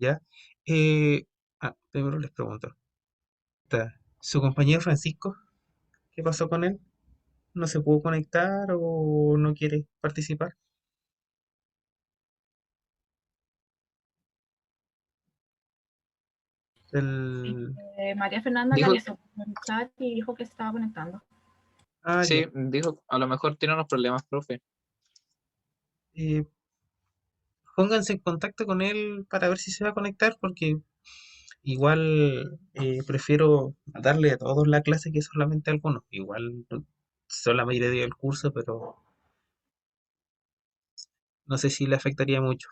¿ya? Primero les pregunto, ¿su compañero Francisco, qué pasó con él? ¿No se pudo conectar o no quiere participar? El... María Fernanda la Dijo, avisó por el chat y dijo que se estaba conectando. Ya. sí, dijo, a lo mejor tiene unos problemas, profe. Eh, Pónganse en contacto con él para ver si se va a conectar, porque igual prefiero darle a todos la clase que solamente a algunos. Igual son la mayoría del curso, pero no sé si le afectaría mucho.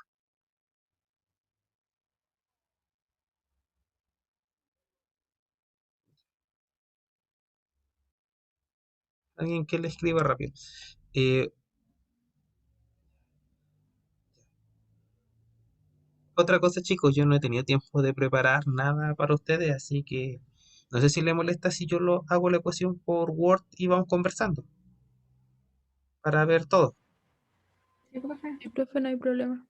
Alguien que le escriba rápido. Eh, Otra cosa, chicos, yo no he tenido tiempo de preparar nada para ustedes, así que no sé si le molesta si yo lo hago la ecuación por Word y vamos conversando para ver todo. Sí, profe. Sí, profe, no hay problema.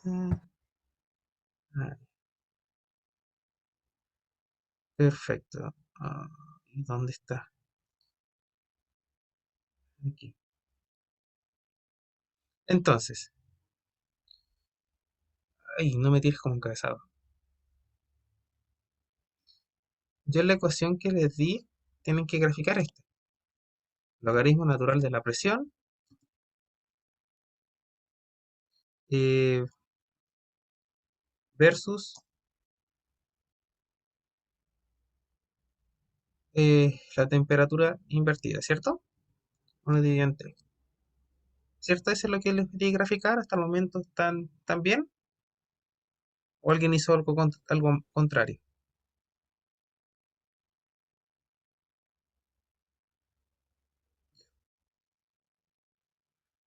Mm, ah, Perfecto. ¿Y dónde está? Aquí. Entonces, ay, no me tires como un cabezado. Yo en la ecuación que les di, tienen que graficar esto. Logaritmo natural de la presión eh, versus la temperatura invertida, ¿cierto? Uno dividido en tres. ¿Cierto? Eso es lo que les pedí graficar. Hasta el momento están bien. ¿O alguien hizo algo contrario?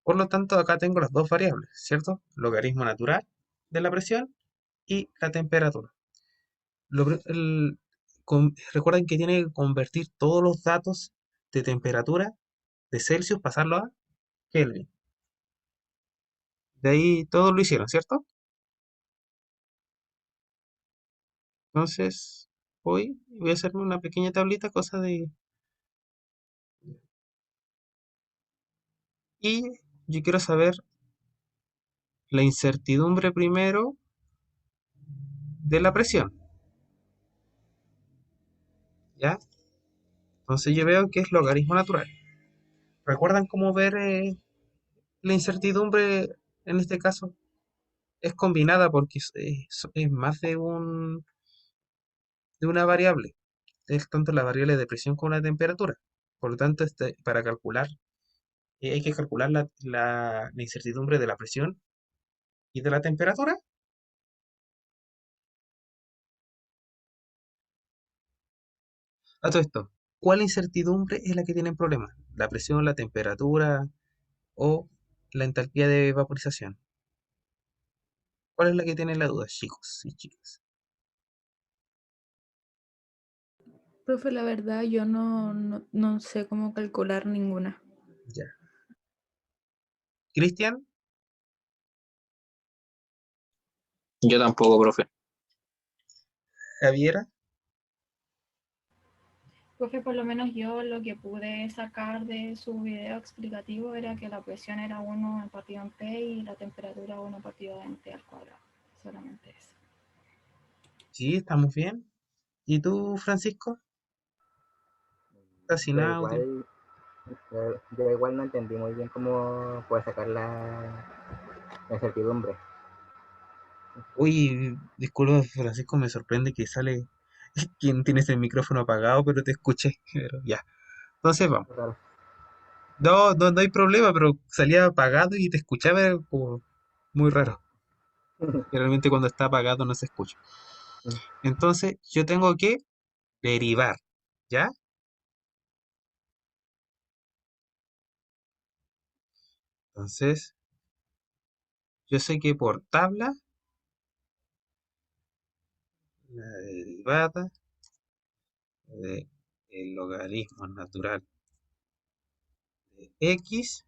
Por lo tanto, acá tengo las dos variables, ¿cierto? Logaritmo natural de la presión y la temperatura. Recuerden que tiene que convertir todos los datos de temperatura de Celsius, pasarlo a Kelvin. De ahí todos lo hicieron, ¿cierto? Entonces, hoy voy a hacerme una pequeña tablita, cosa de... Y yo quiero saber la incertidumbre primero de la presión, ¿ya? Entonces yo veo que es logaritmo natural. ¿Recuerdan cómo ver la incertidumbre en este caso? Es combinada porque es más de una variable. Es tanto la variable de presión como la de temperatura. Por lo tanto, para calcular, hay que calcular la incertidumbre de la presión y de la temperatura. A todo esto, ¿cuál incertidumbre es la que tienen problemas? ¿La presión, la temperatura o la entalpía de vaporización? ¿Cuál es la que tienen la duda, chicos y chicas? Profe, la verdad, yo no sé cómo calcular ninguna. Ya. Cristian, Yo tampoco, profe. Javiera, Profe, por lo menos yo lo que pude sacar de su video explicativo era que la presión era 1 partido en P y la temperatura 1 partido en T al cuadrado. Solamente eso. sí, estamos bien. ¿Y tú, Francisco? ¿Estás sin Yo audio? igual, yo igual no entendí muy bien cómo puede sacar la incertidumbre. Uy, disculpa, Francisco, me sorprende que sale quien tienes el micrófono apagado, pero te escuché. Pero ya. Entonces vamos. Claro. No, no, no hay problema, pero salía apagado y te escuchaba, era como muy raro. Generalmente cuando está apagado no se escucha. Entonces yo tengo que derivar, ¿ya? Entonces, yo sé que por tabla, la derivada de el logaritmo natural de x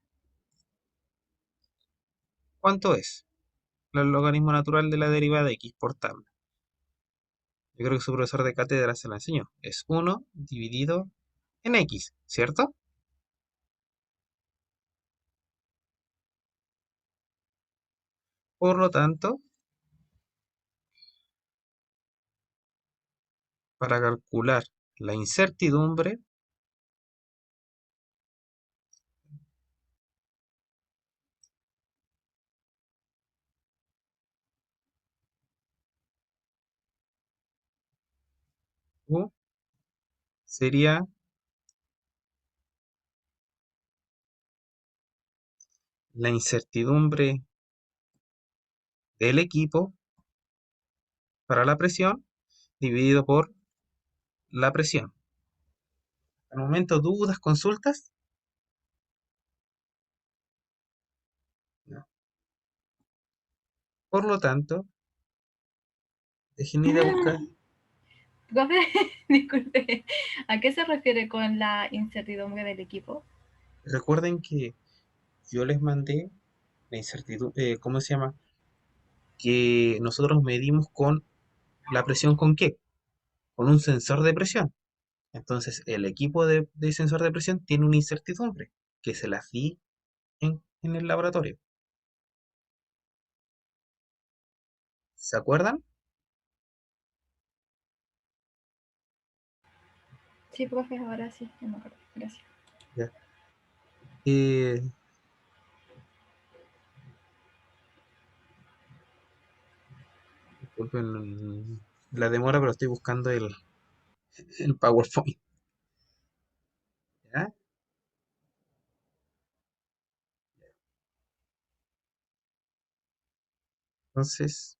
¿Cuánto es el logaritmo natural de la derivada de x por tabla? Yo creo que su profesor de cátedra se la enseñó. Es 1 dividido en x, ¿cierto? Por lo tanto, para calcular la incertidumbre, U sería la incertidumbre del equipo para la presión dividido por la presión. Al momento, ¿dudas, consultas? No. Por lo tanto, dejen ir a buscar. Profe, disculpe, ¿a qué se refiere con la incertidumbre del equipo? Recuerden que yo les mandé la incertidumbre, ¿cómo se llama? Que nosotros medimos con la presión ¿con qué? Con un sensor de presión. Entonces, el equipo de sensor de presión tiene una incertidumbre que se la di en el laboratorio. ¿Se acuerdan? Sí, profe, ahora sí, ya me acuerdo. Gracias. Ya. Eh, disculpen la demora, pero estoy buscando el PowerPoint. ¿Ya? Entonces,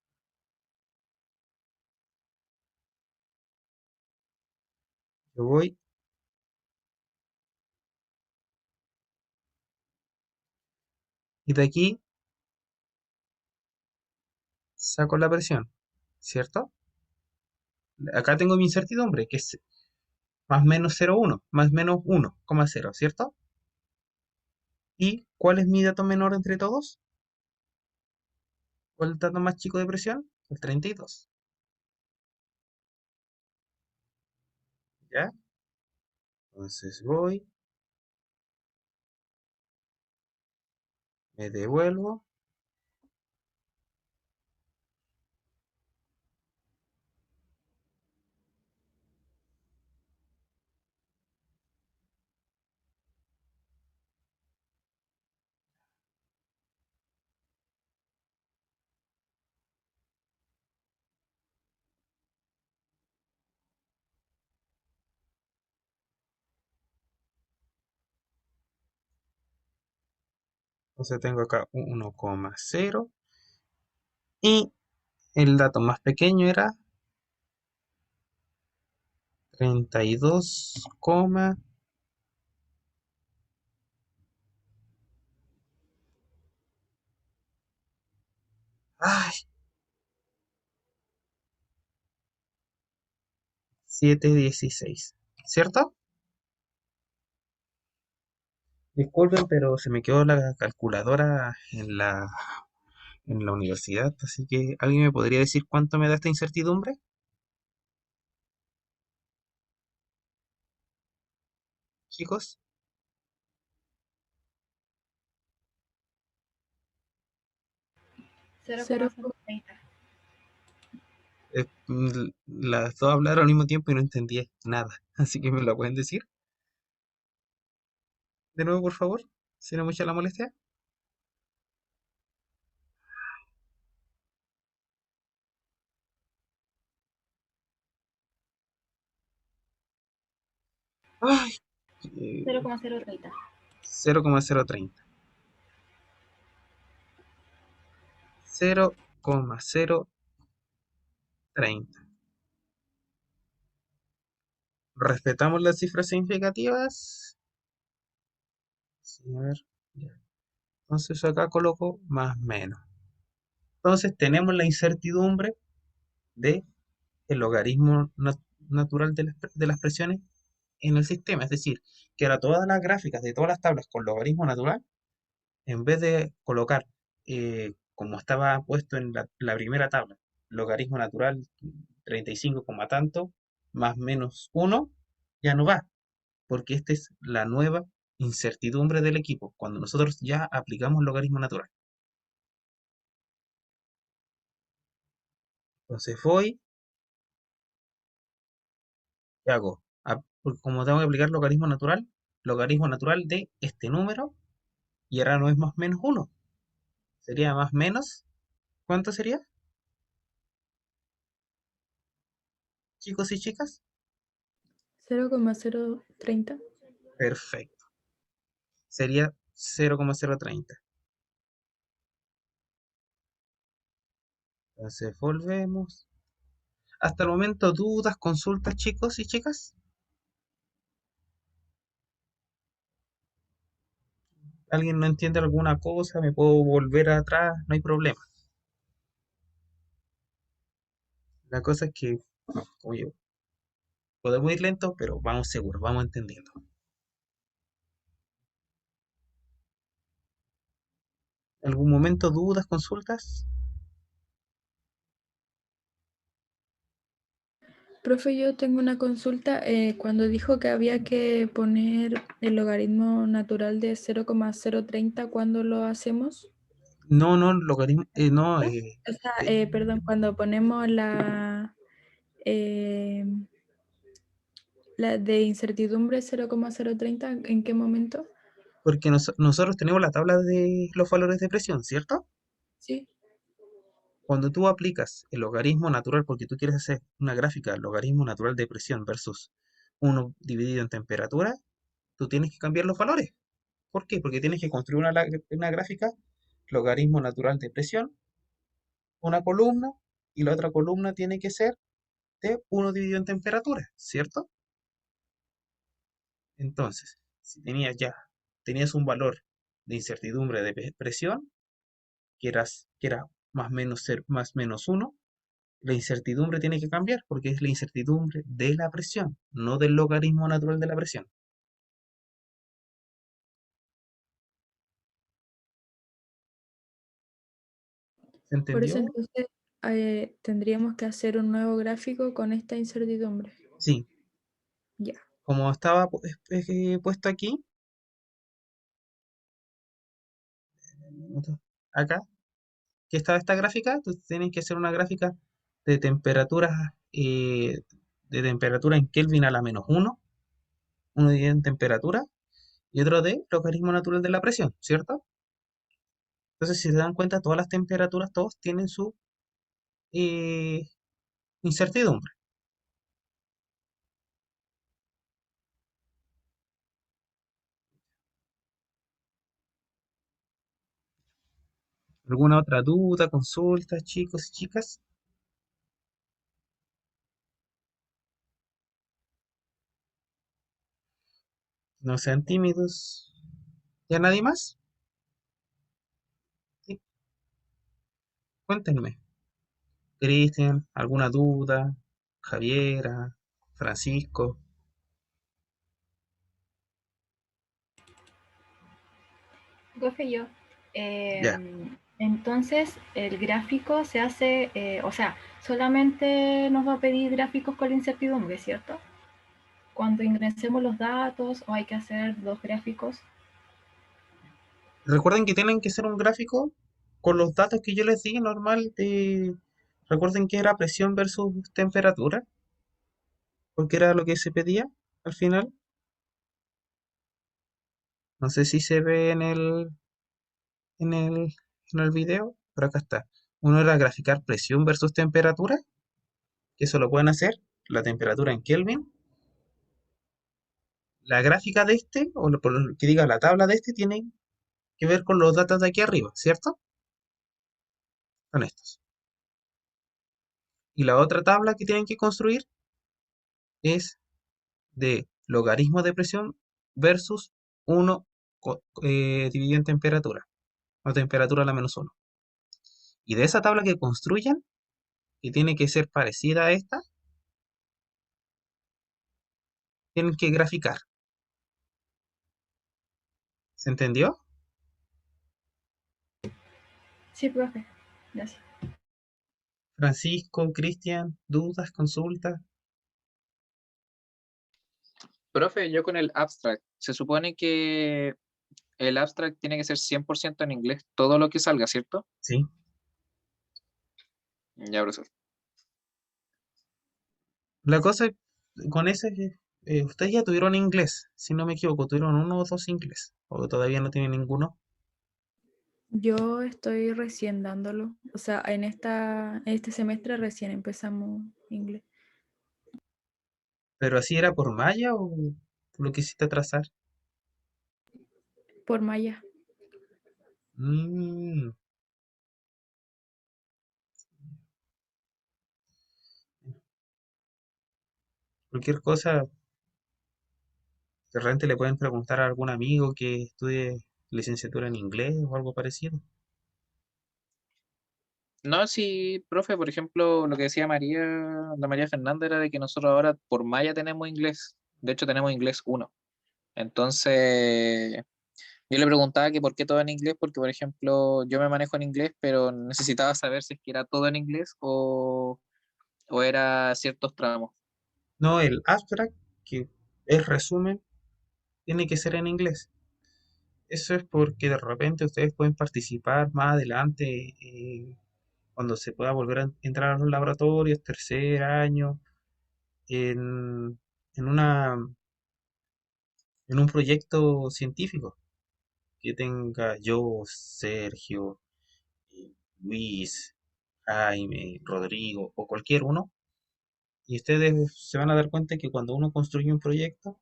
yo voy y de aquí saco la presión, ¿cierto? Acá tengo mi incertidumbre, que es más o menos 0,1, más o menos 1,0, ¿cierto? ¿Y cuál es mi dato menor entre todos? ¿Cuál es el dato más chico de presión? El 32. ¿Ya? Entonces voy, me devuelvo. Entonces tengo acá 1,0 y el dato más pequeño era 32, ay, 716, ¿cierto? Disculpen, pero se me quedó la calculadora en la universidad, así que ¿alguien me podría decir cuánto me da esta incertidumbre? Chicos, 0,030. las dos hablaron al mismo tiempo y no entendí nada, así que me lo pueden decir de nuevo, por favor, si no es mucha la molestia. Ay, 0,030. 0,030. 0,030. ¿Respetamos las cifras significativas? Sí, a ver, ya. Entonces acá coloco más menos. Entonces tenemos la incertidumbre de el logaritmo natural de las presiones en el sistema. Es decir, que ahora todas las gráficas de todas las tablas con logaritmo natural, en vez de colocar como estaba puesto en la primera tabla, logaritmo natural 35 coma tanto, más menos uno, ya no va, porque esta es la nueva incertidumbre del equipo, cuando nosotros ya aplicamos logaritmo natural. Entonces voy, ¿qué hago? Porque como tengo que aplicar logaritmo natural de este número, y ahora no es más menos uno, sería más menos, ¿cuánto sería? Chicos y chicas, 0,030. perfecto, sería 0,030. Entonces volvemos. Hasta el momento, dudas, consultas, chicos y chicas. ¿Alguien no entiende alguna cosa? ¿Me puedo volver atrás? No hay problema. La cosa es que, como yo, podemos ir lento, pero vamos seguros, vamos entendiendo. ¿Algún momento dudas, consultas? Profe, yo tengo una consulta. Cuando dijo que había que poner el logaritmo natural de 0,030, ¿cuándo lo hacemos? No, no, logaritmo, no, ¿No? O sea, perdón, cuando ponemos eh, la de incertidumbre 0,030, ¿en qué momento? porque nosotros tenemos la tabla de los valores de presión, ¿cierto? Sí. Cuando tú aplicas el logaritmo natural, porque tú quieres hacer una gráfica, logaritmo natural de presión versus uno dividido en temperatura, tú tienes que cambiar los valores. ¿Por qué? Porque tienes que construir una gráfica, logaritmo natural de presión, una columna, y la otra columna tiene que ser de uno dividido en temperatura, ¿cierto? Entonces, si tenías un valor de incertidumbre de presión, que era más menos uno, la incertidumbre tiene que cambiar porque es la incertidumbre de la presión, no del logaritmo natural de la presión. ¿Se Por eso entendió? entonces tendríamos que hacer un nuevo gráfico con esta incertidumbre. Sí, Ya. como estaba puesto aquí, acá, que estaba esta gráfica, tú tienes que hacer una gráfica de temperaturas, de temperatura en Kelvin a la menos uno dividido en temperatura, y otro de logaritmo natural de la presión, ¿cierto? Entonces, si se dan cuenta, todas las temperaturas, todos tienen su eh, incertidumbre. ¿Alguna otra duda, consulta, chicos y chicas? No sean tímidos. ¿Ya nadie más? Sí, cuéntenme. Cristian, ¿alguna duda? Javiera, Francisco. Profe, yo. Ya. Entonces, el gráfico se hace, o sea, solamente nos va a pedir gráficos con la incertidumbre, ¿cierto? Cuando ingresemos los datos o hay que hacer dos gráficos. Recuerden que tienen que ser un gráfico con los datos que yo les di normal de... Recuerden que era presión versus temperatura, porque era lo que se pedía al final. No sé si se ve en el, en el video, pero acá está. Uno era graficar presión versus temperatura, que eso lo pueden hacer, la temperatura en Kelvin. La gráfica de este, o por lo que diga la tabla de este, tiene que ver con los datos de aquí arriba, ¿cierto? Con estos. Y la otra tabla que tienen que construir es de logaritmo de presión versus uno dividido en temperatura, o temperatura a la menos uno. Y de esa tabla que construyan, que tiene que ser parecida a esta, tienen que graficar. ¿Se entendió? Sí, profe. Gracias. Francisco, Cristian, dudas, consultas. Profe, yo con el abstract, se supone que el abstract tiene que ser 100% en inglés, todo lo que salga, ¿cierto? Sí. Ya, profesor. La cosa con ese es que ustedes ya tuvieron inglés, si no me equivoco, tuvieron uno o dos inglés, o todavía no tienen ninguno. Yo estoy recién dándolo. O sea, en este semestre recién empezamos inglés. ¿Pero así era por malla o lo quisiste trazar? Por malla. Mm, cualquier cosa, de repente le pueden preguntar a algún amigo que estudie licenciatura en inglés o algo parecido. No, sí, profe, por ejemplo, lo que decía María, la María Fernanda, era de que nosotros ahora por malla tenemos inglés. De hecho, tenemos inglés uno. Entonces, yo le preguntaba que por qué todo en inglés, porque, por ejemplo, yo me manejo en inglés, pero necesitaba saber si es que era todo en inglés o era ciertos tramos. No, el abstract, que es resumen, tiene que ser en inglés. Eso es porque de repente ustedes pueden participar más adelante cuando se pueda volver a entrar a los laboratorios, tercer año, en, en una, en un proyecto científico que tenga yo, Sergio, Luis, Jaime, Rodrigo o cualquier uno. Y ustedes se van a dar cuenta que cuando uno construye un proyecto,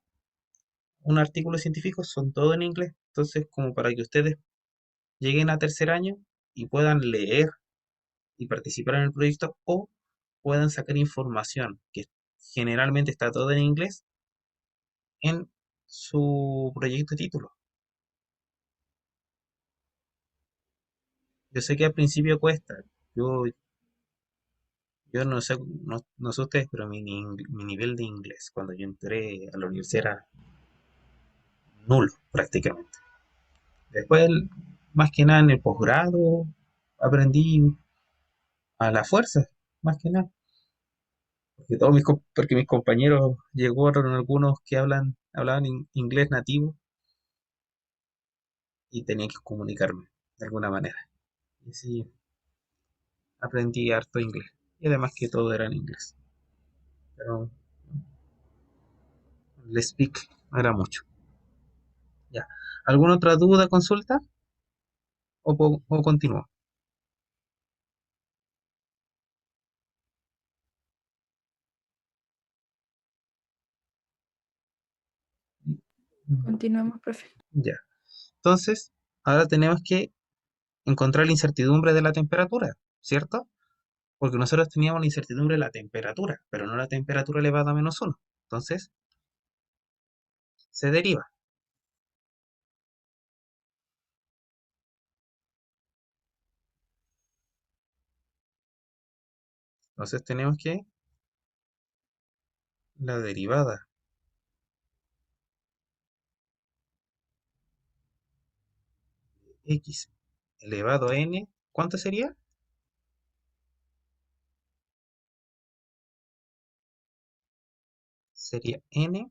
un artículo científico, son todo en inglés. Entonces, como para que ustedes lleguen a tercer año y puedan leer y participar en el proyecto o puedan sacar información que generalmente está todo en inglés en su proyecto de título. Yo sé que al principio cuesta. Yo, yo no sé, no sé ustedes, pero mi nivel de inglés cuando yo entré a la universidad era nulo prácticamente. Después, más que nada en el posgrado, aprendí a la fuerza, más que nada. Porque mis compañeros llegaron algunos que hablaban inglés nativo y tenía que comunicarme de alguna manera. Y así aprendí harto inglés. Y además que todo era en inglés. Pero el speak no era mucho. Ya. ¿Alguna otra duda, consulta? ¿O continúo? Continuamos, profe. Ya. Entonces, ahora tenemos que encontrar la incertidumbre de la temperatura, ¿cierto? Porque nosotros teníamos la incertidumbre de la temperatura, pero no la temperatura elevada a -1. Entonces, se deriva. Entonces tenemos que la derivada x elevado a n, ¿cuánto sería? Sería n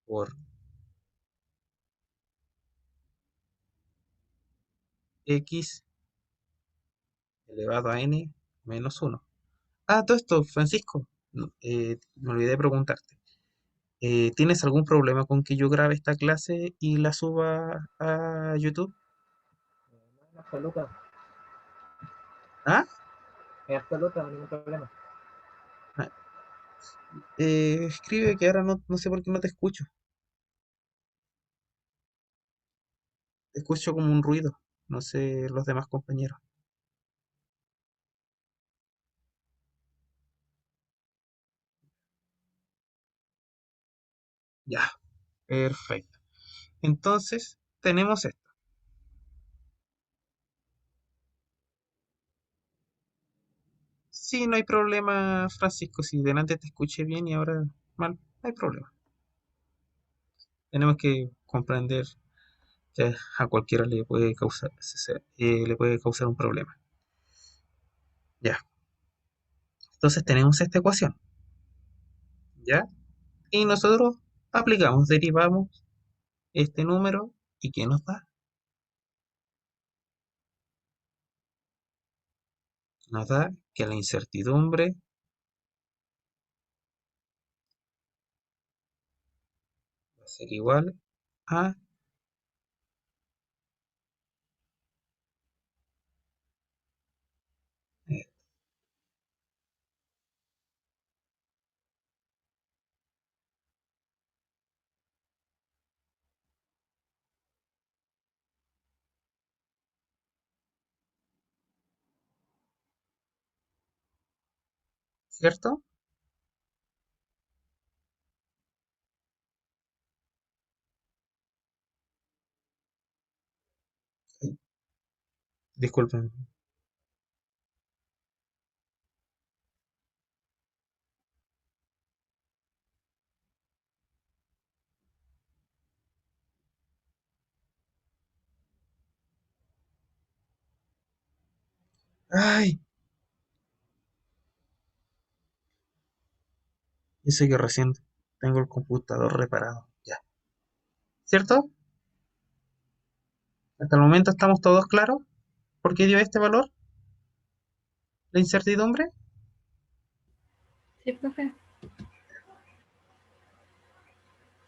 por x elevado a n -1. Ah, todo esto, Francisco, no, me olvidé de preguntarte. ¿Tienes algún problema con que yo grabe esta clase y la suba a YouTube? En absoluto, ¿Ah? en absoluto, ningún problema. Ah, escribe que ahora no sé por qué no te escucho. Te escucho como un ruido. No sé los demás compañeros. Ya, perfecto. Entonces, tenemos esto. Sí, no hay problema, Francisco. Si delante te escuché bien y ahora mal, no hay problema. Tenemos que comprender A cualquiera le puede causar un problema. Ya. Entonces tenemos esta ecuación. ¿Ya? Y nosotros aplicamos, derivamos este número y ¿qué nos da? Nos da que la incertidumbre va a ser igual a, eh, ¿cierto? Ay, disculpen. Ay, yo sé que recién tengo el computador reparado. Ya. ¿Cierto? Hasta el momento estamos todos claros. ¿Por qué dio este valor? La incertidumbre. Sí, profe.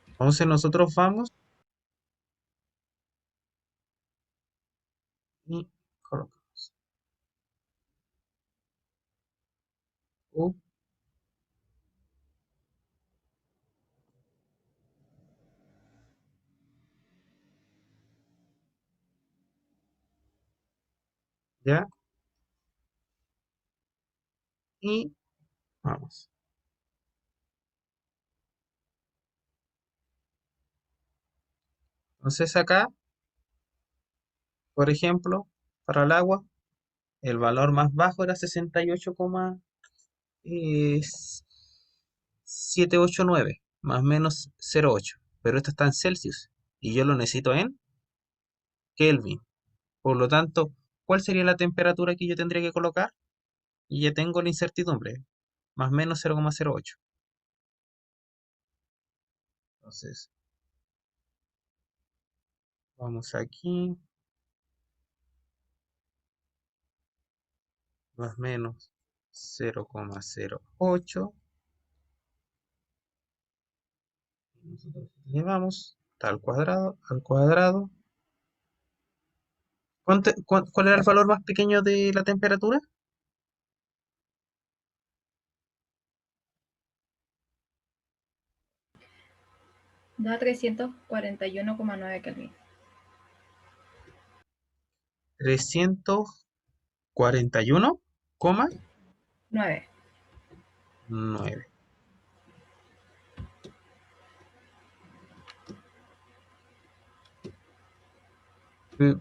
Entonces nosotros vamos y colocamos. U, ya. Y vamos. Entonces acá, por ejemplo, para el agua, el valor más bajo era 68,789, más o menos 0,8. Pero esto está en Celsius y yo lo necesito en Kelvin. Por lo tanto, ¿cuál sería la temperatura que yo tendría que colocar? Y ya tengo la incertidumbre, más o menos 0,08. Entonces, vamos aquí, más o menos 0,08. Nosotros llevamos al cuadrado. ¿Cuál era el valor más pequeño de la temperatura? Da 341,9 Kelvin. 341,9. 9. Eh,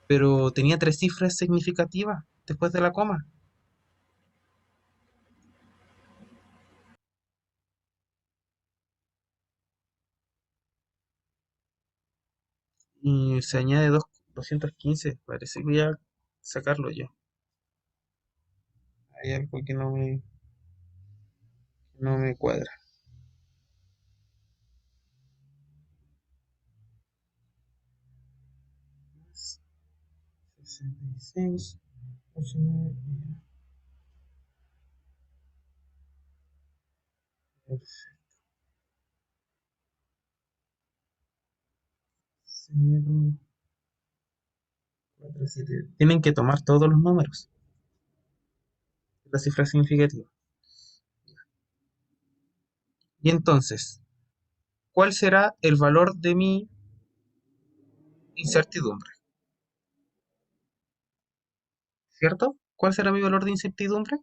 Pero tenía tres cifras significativas después de la coma. Y se añade 215. Parece que voy a sacarlo yo. Hay algo que no me cuadra. 66, 89, perfecto. 0, 4, 7. Tienen que tomar todos los números. La cifra significativa. Y entonces, ¿cuál será el valor de mi incertidumbre? ¿Cierto? ¿Cuál será mi valor de incertidumbre?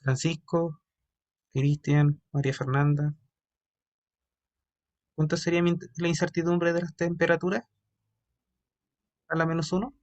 Francisco, Cristian, María Fernanda. ¿Cuánto sería la incertidumbre de las temperaturas? ¿A la -1?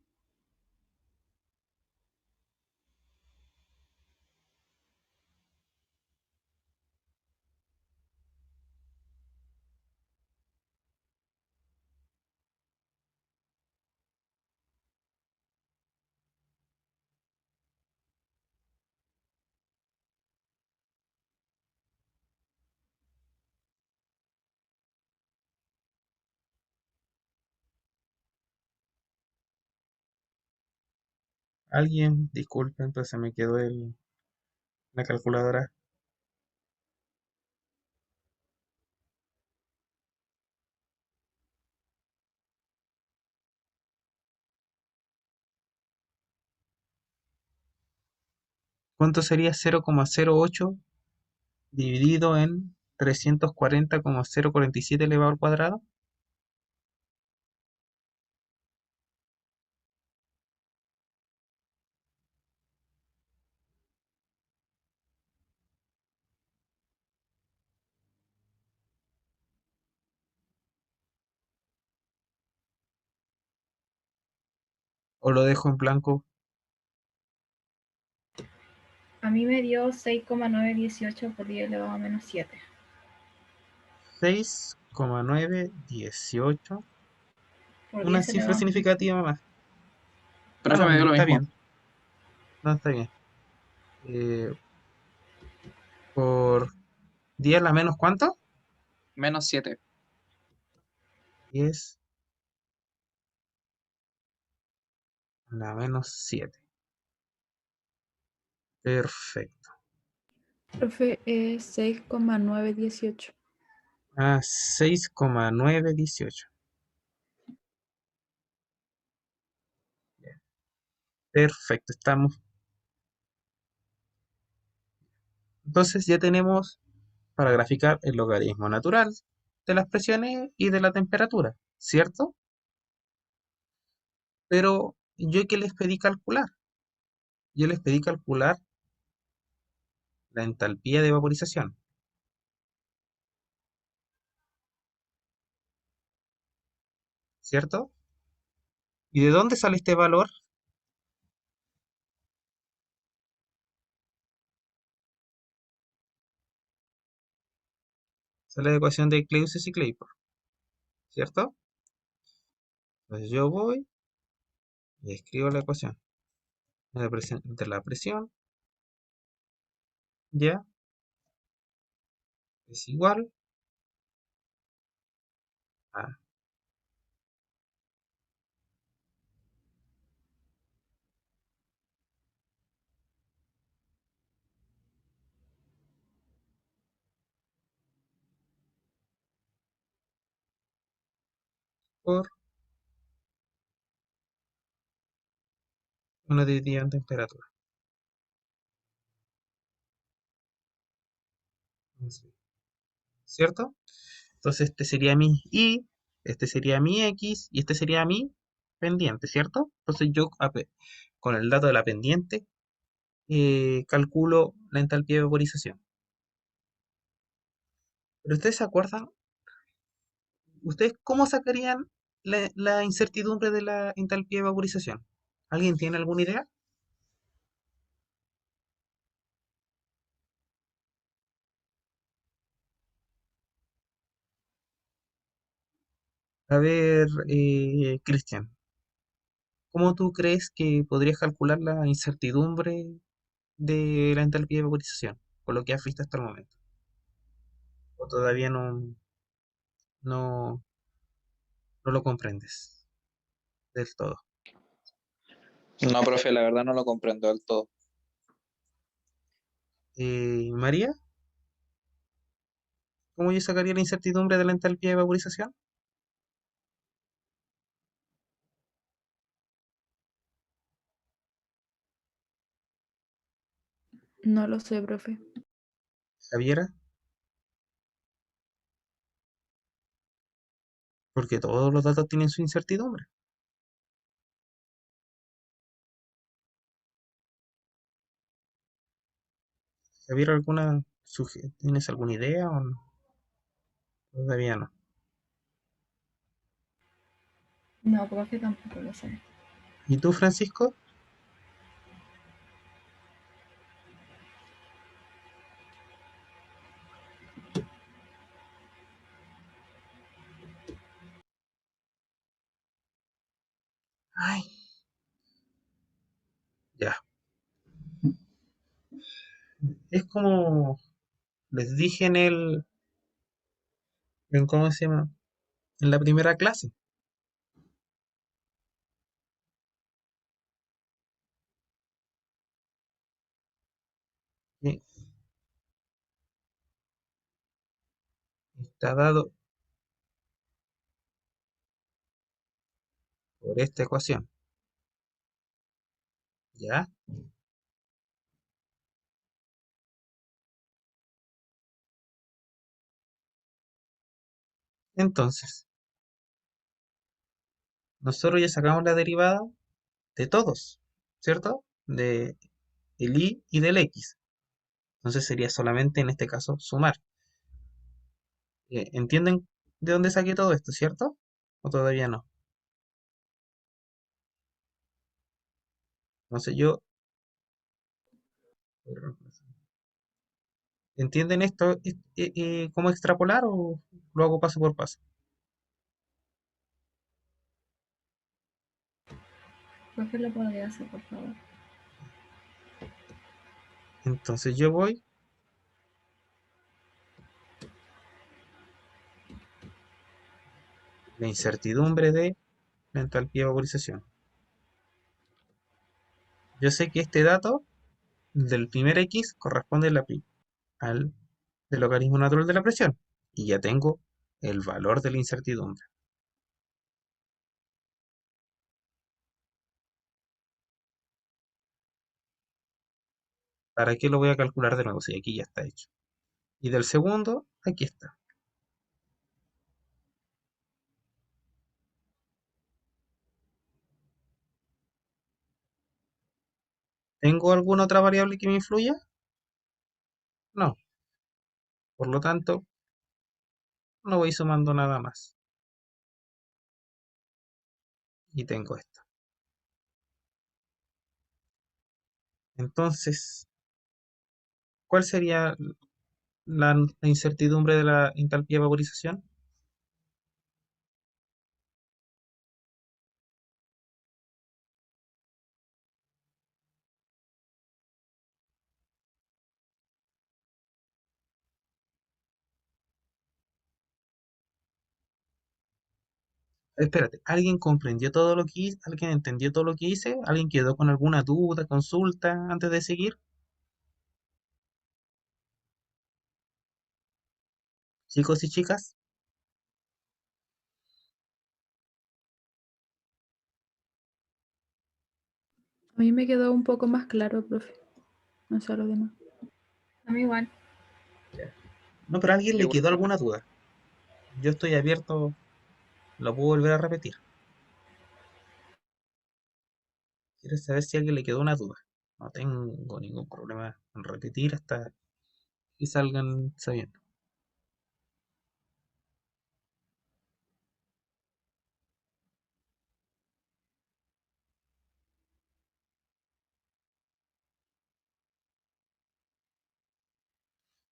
Alguien, disculpen, pues se me quedó la calculadora. ¿Cuánto sería 0,08 dividido en 340,047 elevado al cuadrado? ¿O lo dejo en blanco? A mí me dio 6,918 por 10 elevado a -7. 6,918. Por Una 10 cifra elevado a significativa más. Pero eso No, me dio lo está mismo. bien. No, está bien. Eh, por 10 a la menos, ¿cuánto? -7. 10 a la -7. Perfecto. Profe, es 6,918. 6,918. Perfecto, estamos. Entonces ya tenemos para graficar el logaritmo natural de las presiones y de la temperatura, ¿cierto? Pero yo que les pedí calcular, yo les pedí calcular la entalpía de vaporización, ¿cierto? ¿Y de dónde sale este valor? Sale la ecuación de Clausius y Clayport, ¿cierto? Entonces yo voy y escribo la ecuación de la presión, ya es igual a por una dividida en temperatura, ¿cierto? Entonces este sería mi Y, este sería mi X y este sería mi pendiente, ¿cierto? Entonces yo con el dato de la pendiente calculo la entalpía de vaporización. Pero ustedes se acuerdan, ¿ustedes cómo sacarían la incertidumbre de la entalpía de vaporización? ¿Alguien tiene alguna idea? A ver, Cristian, ¿cómo tú crees que podrías calcular la incertidumbre de la entalpía de vaporización, por lo que has visto hasta el momento? ¿O todavía no, no lo comprendes del todo? No, profe, la verdad no lo comprendo del todo. María, ¿cómo yo sacaría la incertidumbre de la entalpía de vaporización? No lo sé, profe. Javiera, porque todos los datos tienen su incertidumbre. Javier, ¿tienes alguna idea o todavía no? No, profe, tampoco lo sé. ¿Y tú, Francisco? Ay, ya. Es como les dije ¿cómo se llama? En la primera clase. Que está dado por esta ecuación. ¿Ya? Entonces, nosotros ya sacamos la derivada de todos, ¿cierto? De el y del x. Entonces sería solamente en este caso sumar. ¿Entienden de dónde saqué todo esto, cierto? ¿O todavía no? Entonces ¿entienden esto? ¿Cómo extrapolar o lo hago paso por paso? Profe, lo podría hacer, por favor. Entonces yo voy la incertidumbre de la entalpía de vaporización. Yo sé que este dato del primer X corresponde al del logaritmo natural de la presión. Y ya tengo el valor de la incertidumbre. ¿Para qué lo voy a calcular de nuevo? Si aquí ya está hecho. Y del segundo, aquí está. ¿Tengo alguna otra variable que me influya? No. Por lo tanto, no voy sumando nada más. Y tengo esto. Entonces, ¿cuál sería la incertidumbre de la entalpía de vaporización? Espérate, ¿alguien comprendió todo lo que hice? ¿Alguien entendió todo lo que hice? ¿Alguien quedó con alguna duda, consulta antes de seguir? Chicos y chicas, A mí me quedó un poco más claro, profe. No sé a los demás. A mí igual. no, pero a alguien Sí, le quedó igual. alguna duda. Yo estoy abierto, lo puedo volver a repetir. Quiero saber si a alguien le quedó una duda. No tengo ningún problema en repetir hasta que salgan sabiendo.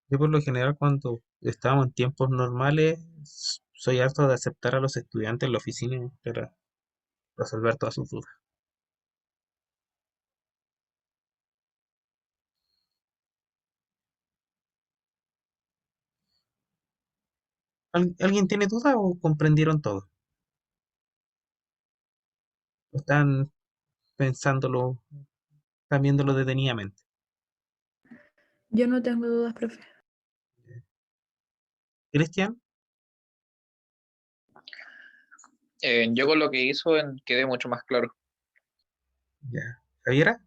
Yo por lo general cuando estamos en tiempos normales soy harto de aceptar a los estudiantes en la oficina para resolver todas sus dudas. ¿Alguien tiene duda o comprendieron todo? ¿O están pensándolo, están viéndolo detenidamente? Yo no tengo dudas, profe. ¿Cristian? Yo con lo que hizo quedé mucho más claro. Ya. ¿Javiera?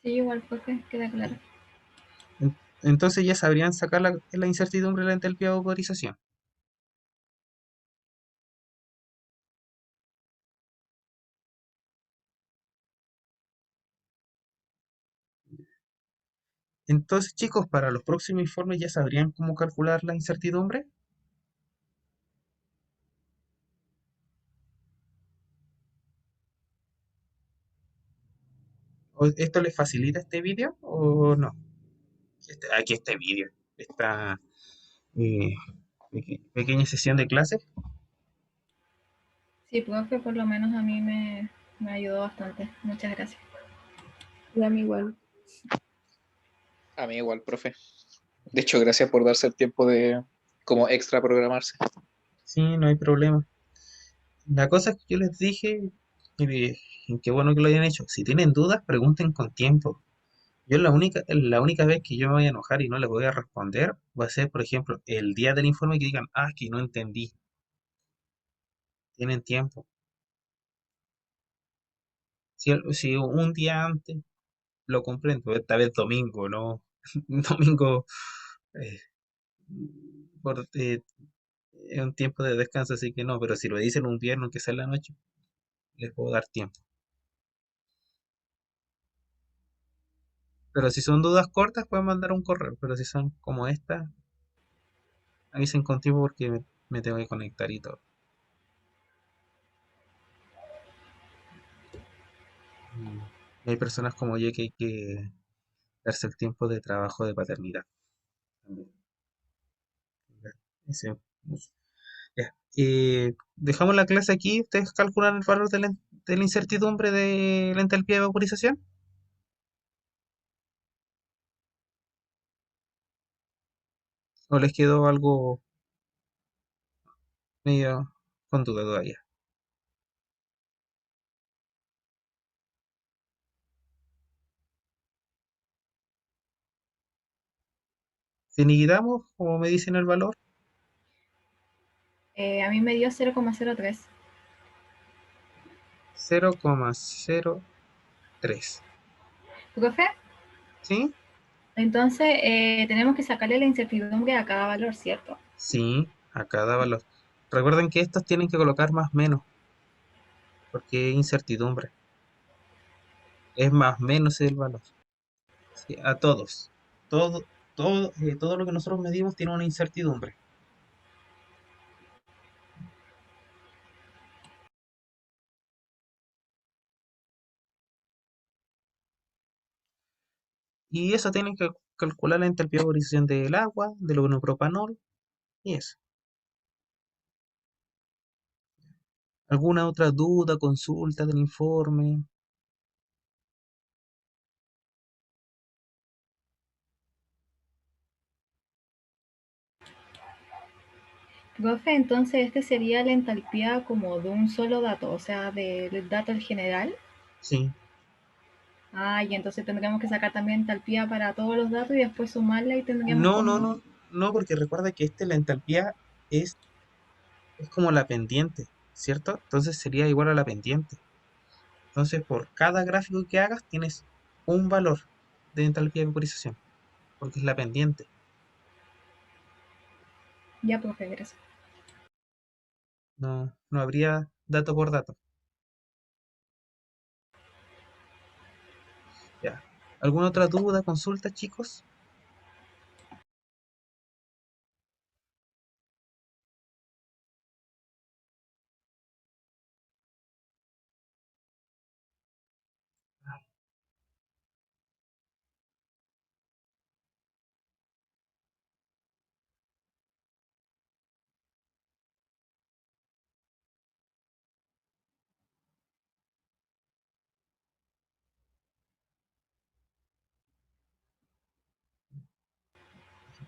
Sí, igual, profe, queda claro. Entonces ya sabrían sacar la incertidumbre de la entalpía de vaporización. Entonces, chicos, para los próximos informes ya sabrían cómo calcular la incertidumbre. ¿Esto les facilita este vídeo o no? Aquí este vídeo, esta eh, pequeña sesión de clase. Sí, profe, por lo menos a mí me ayudó bastante. Muchas gracias. Y a mí igual. A mí igual, profe. De hecho, gracias por darse el tiempo de como extra programarse. Sí, no hay problema. La cosa es que yo les dije, y qué bueno que lo hayan hecho. Si tienen dudas, pregunten con tiempo. Yo la única vez que yo me voy a enojar y no les voy a responder va a ser, por ejemplo, el día del informe que digan, ah, que no entendí. Tienen tiempo. Si un día antes lo comprendo, esta vez domingo, ¿no? Domingo eh, por, es un tiempo de descanso, así que no, pero si lo dicen un viernes, que sea en la noche, les puedo dar tiempo. Pero si son dudas cortas, pueden mandar un correo, pero si son como esta, avisen con tiempo porque me tengo que conectar y todo. Y hay personas como yo que hay que darse el tiempo de trabajo de paternidad también. Ya, ese- ya. Dejamos la clase aquí. ¿Ustedes calculan el valor de la incertidumbre de la entalpía de vaporización? ¿O les quedó algo medio con duda todavía? ¿Finiquitamos o me dicen el valor? A mí me dio 0,03. 0,03. Profe, ¿Sí? entonces tenemos que sacarle la incertidumbre a cada valor, ¿cierto? Sí, a cada valor. Recuerden que estos tienen que colocar más menos, porque es incertidumbre. Es más menos el valor. Sí, a todos. Todo lo que nosotros medimos tiene una incertidumbre. Y eso tienen que calcular la entalpía de vaporización del agua, del propanol y eso. ¿Alguna otra duda, consulta del informe? Profe, entonces este sería la entalpía como de un solo dato, o sea, del dato en general. Sí. Ah, y entonces tendríamos que sacar también entalpía para todos los datos y después sumarla y tendríamos No, no, como... no, no, porque recuerda que la entalpía es como la pendiente, ¿cierto? Entonces sería igual a la pendiente. Entonces, por cada gráfico que hagas, tienes un valor de entalpía de vaporización, porque es la pendiente. Ya, profe, gracias. No, no habría dato por dato. Ya. ¿Alguna otra duda, consulta, chicos?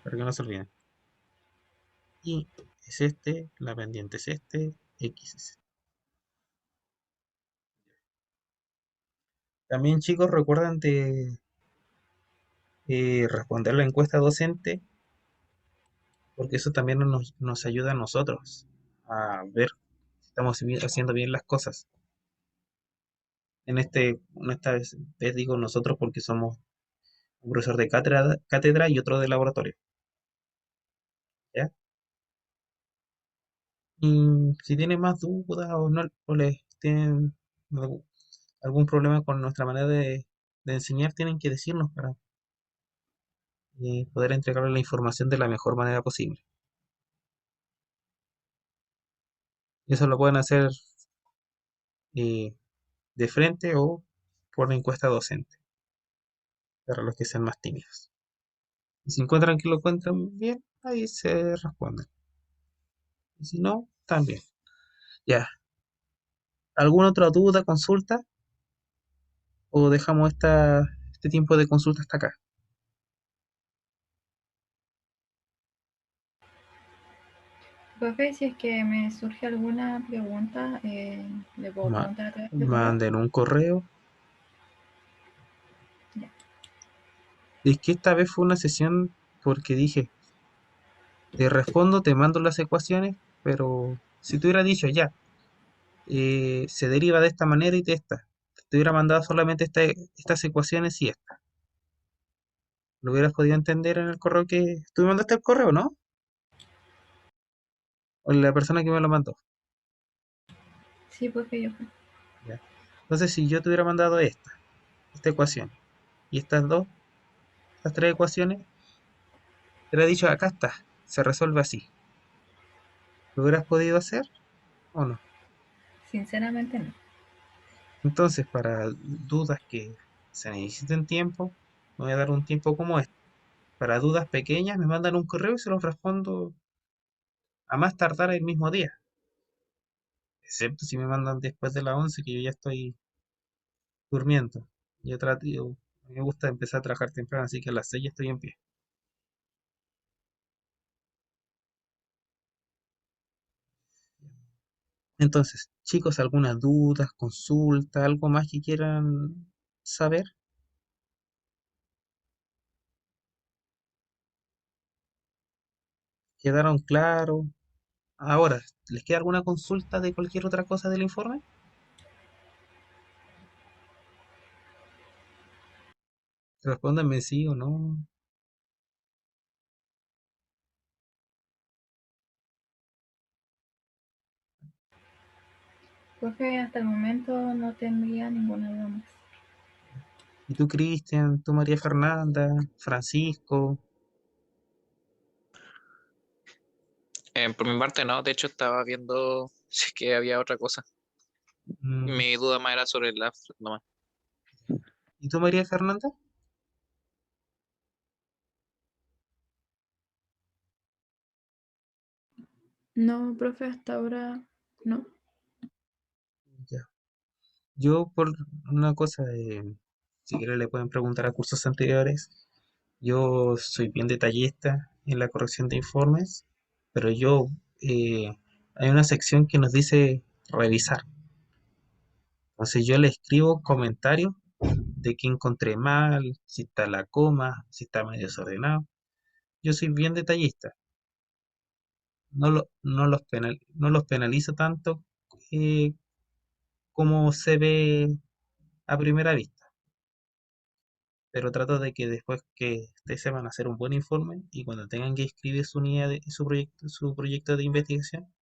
Para que no se olviden. Y es este, la pendiente es este, X es este. También, chicos, recuerden de responder la encuesta docente, porque eso también nos ayuda a nosotros a ver si estamos haciendo bien las cosas. En esta vez digo nosotros porque somos un profesor de cátedra y otro de laboratorio, ¿ya? Y si tienen más dudas o no, o les tienen algún problema con nuestra manera de enseñar, tienen que decirnos poder entregarle la información de la mejor manera posible. Y eso lo pueden hacer eh, de frente o por encuesta docente, para los que sean más tímidos. Y si encuentran que lo encuentran bien, ahí se responden. Y si no, también. Ya. ¿Alguna otra duda, consulta? ¿O dejamos este tiempo de consulta hasta acá? Profe, si es que me surge alguna pregunta, le puedo Ma- preguntar a través de correo. Manden un correo. Ya. Es que esta vez fue una sesión porque dije, te respondo, te mando las ecuaciones, pero si te hubiera dicho ya, se deriva de esta manera y de esta, te hubiera mandado solamente estas ecuaciones y esta. Lo hubieras podido entender en el correo que tú me mandaste el correo, ¿no? O la persona que me lo mandó. Sí, profe, yo. Ya. Entonces, si yo te hubiera mandado esta ecuación, y estas tres ecuaciones, te hubiera dicho, acá está, se resuelve así. ¿Lo hubieras podido hacer o no? Sinceramente no. Entonces, para dudas que se necesiten tiempo, me voy a dar un tiempo como este. Para dudas pequeñas, me mandan un correo y se los respondo a más tardar el mismo día. Excepto si me mandan después de las 11, que yo ya estoy durmiendo. A mí me gusta empezar a trabajar temprano, así que a las 6 ya estoy en pie. Entonces, chicos, ¿algunas dudas, consulta, algo más que quieran saber? ¿Quedaron claros? Ahora, ¿les queda alguna consulta de cualquier otra cosa del informe? Respóndanme sí o no. Profe, hasta el momento no tendría ninguna duda más. ¿Y tú, Cristian? ¿Tú, María Fernanda? ¿Francisco? Por mi parte no, de hecho estaba viendo si es que había otra cosa. Mm, Mi duda más era sobre el abstract nomás. ¿Y tú, María Fernanda? No, profe, hasta ahora no. Ya. Yo, por una cosa, si quieren le pueden preguntar a cursos anteriores. Yo soy bien detallista en la corrección de informes, pero hay una sección que nos dice revisar. Entonces yo le escribo comentarios de qué encontré mal, si está la coma, si está medio desordenado. Yo soy bien detallista. No los penalizo tanto eh, como se ve a primera vista. Pero trato de que después que ustedes sepan hacer un buen informe y cuando tengan que escribir su proyecto de investigación,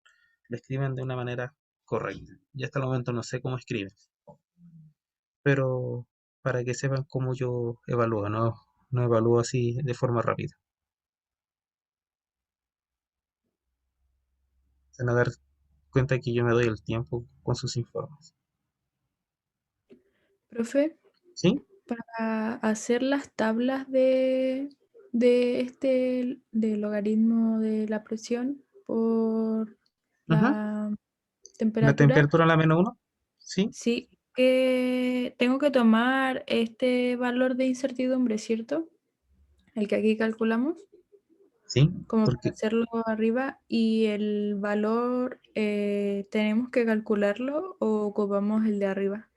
lo escriban de una manera correcta. Ya hasta el momento no sé cómo escriben, pero para que sepan cómo yo evalúo, no evalúo así de forma rápida. Se van a dar cuenta que yo me doy el tiempo con sus informes. Profe, ¿Sí? para hacer las tablas del logaritmo de la presión por Ujú. la La temperatura, temperatura a la -1. ¿Sí? sí que tengo que tomar este valor de incertidumbre, ¿cierto? El que aquí calculamos, ¿Sí? como para Porque, hacerlo arriba, y el valor tenemos que calcularlo o ocupamos el de arriba,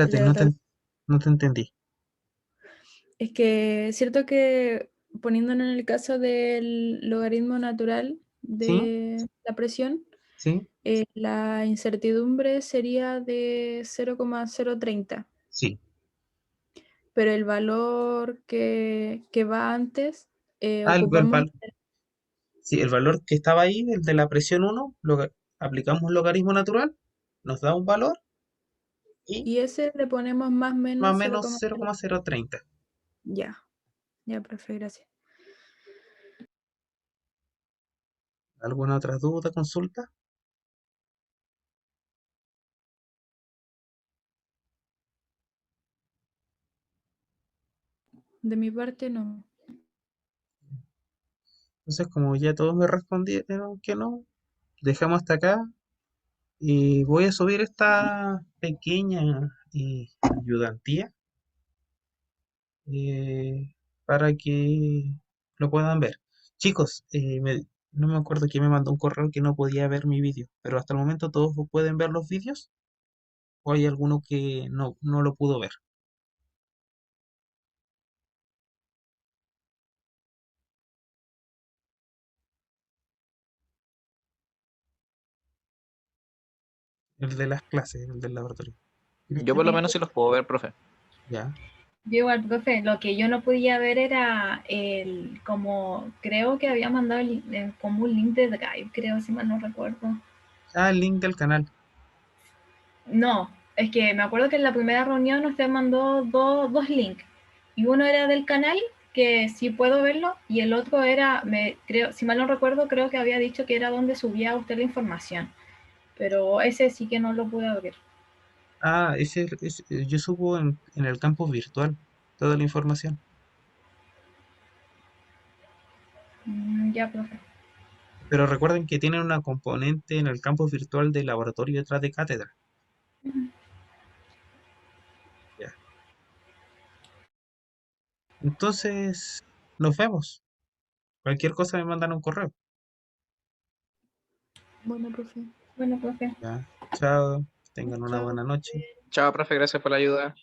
el espérate, de la tabla. no te entendí. Es que es cierto que poniéndonos en el caso del logaritmo natural ¿Sí? de la presión, ¿Sí? la incertidumbre sería de 0,030, Sí. pero el valor que va antes, Ah, ocupamos, sí, el valor que estaba ahí, el de la presión 1, aplicamos un logaritmo natural, nos da un valor y y ese le ponemos más o más o menos menos 0,0. 0,030. Ya, ya, profe, gracias. ¿Alguna otra duda, consulta? De mi parte no. Entonces, como ya todos me respondieron que no, dejamos hasta acá y voy a subir esta pequeña ayudantía eh, para que lo puedan ver. Chicos, no me acuerdo quién me mandó un correo que no podía ver mi vídeo, pero hasta el momento todos pueden ver los vídeos o hay alguno que no lo pudo ver. El de las clases, el del laboratorio. Yo por lo Cristian, menos sí los puedo ver, profe. ya. Yo igual, profe, lo que yo no podía ver era como, creo que había mandado como un link de Drive, creo, si mal no recuerdo. Ah, el link del canal. No, es que me acuerdo que en la primera reunión usted mandó dos links. Y uno era del canal, que sí puedo verlo, y el otro era, creo, si mal no recuerdo, creo que había dicho que era donde subía usted la información. Pero ese sí que no lo pude ver. Ah, yo subo en el campus virtual toda la información. Ya, profe. Pero recuerden que tienen una componente en el campus virtual de laboratorio y otra de cátedra. Ya. Entonces, nos vemos. Cualquier cosa me mandan un correo. Bueno, profe. Bueno, profe. Ya. Chao. Que tengan una Chao. buena noche. Chao, profe, gracias por la ayuda.